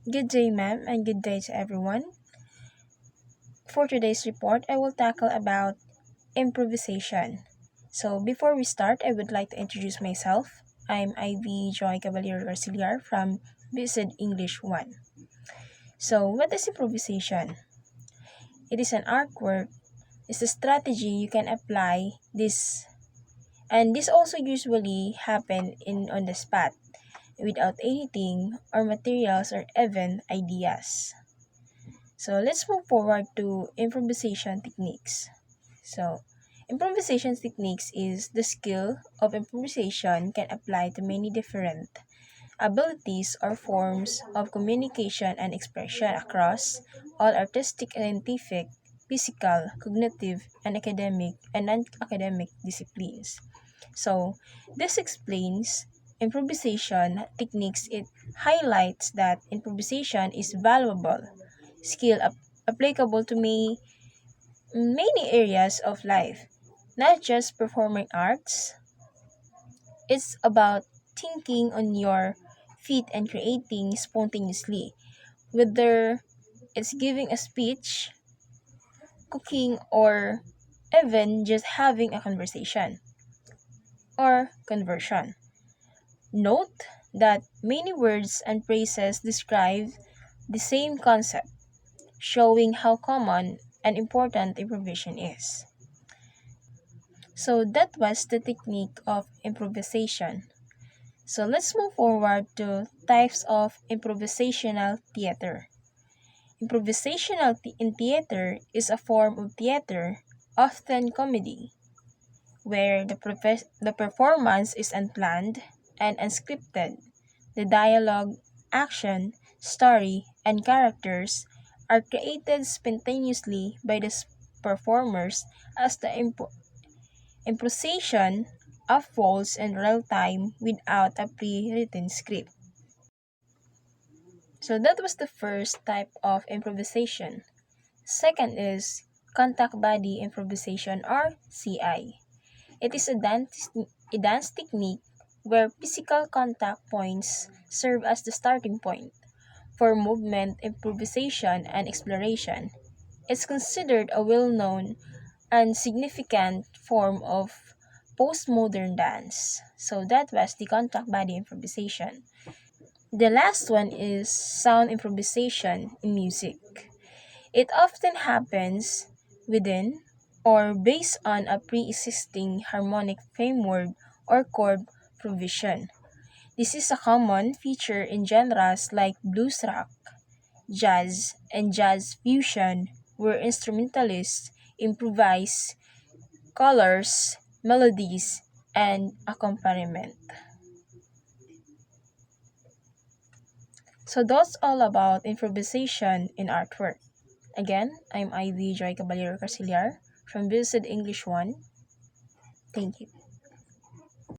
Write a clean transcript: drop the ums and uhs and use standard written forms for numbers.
Good day, ma'am, and good day to everyone. For today's report, I will tackle about improvisation. So, before we start, I would like to introduce myself. I'm Ivy Joy Caballero Garciliar from Visit English 1. So, what is improvisation? It is an artwork, it's a strategy you can apply this, and this also usually happen in on the spot without anything or materials or even ideas. So let's move forward to improvisation techniques. So improvisation techniques is the skill of improvisation can apply to many different abilities or forms of communication and expression across all artistic, scientific, physical, cognitive, and academic and non-academic disciplines. So this explains improvisation techniques. It highlights that improvisation is valuable skill applicable to many areas of life, not just performing arts. It's about thinking on your feet and creating spontaneously, whether it's giving a speech, cooking, or even just having a conversation or conversion. Note that many words and phrases describe the same concept, showing how common and important improvisation is. So that was the technique of improvisation. So let's move forward to types of improvisational theater. In theater is a form of theater, often comedy, where the performance is unplanned and unscripted. The dialogue, action, story, and characters are created spontaneously by the performers as the improvisation unfolds in real time without a pre-written script. So that was the first type of improvisation. Second is contact body improvisation or CI. It is a dance technique where physical contact points serve as the starting point for movement, improvisation, and exploration. It's considered a well-known and significant form of postmodern dance. So that was the contact body improvisation. The last one is sound improvisation in music. It often happens within or based on a pre-existing harmonic framework or chord provision. This is a common feature in genres like blues rock, jazz, and jazz fusion, where instrumentalists improvise colors, melodies, and accompaniment. So that's all about improvisation in artwork. Again, I'm Ivy Joy Caballero Casiliar from Visit English 1. Thank you.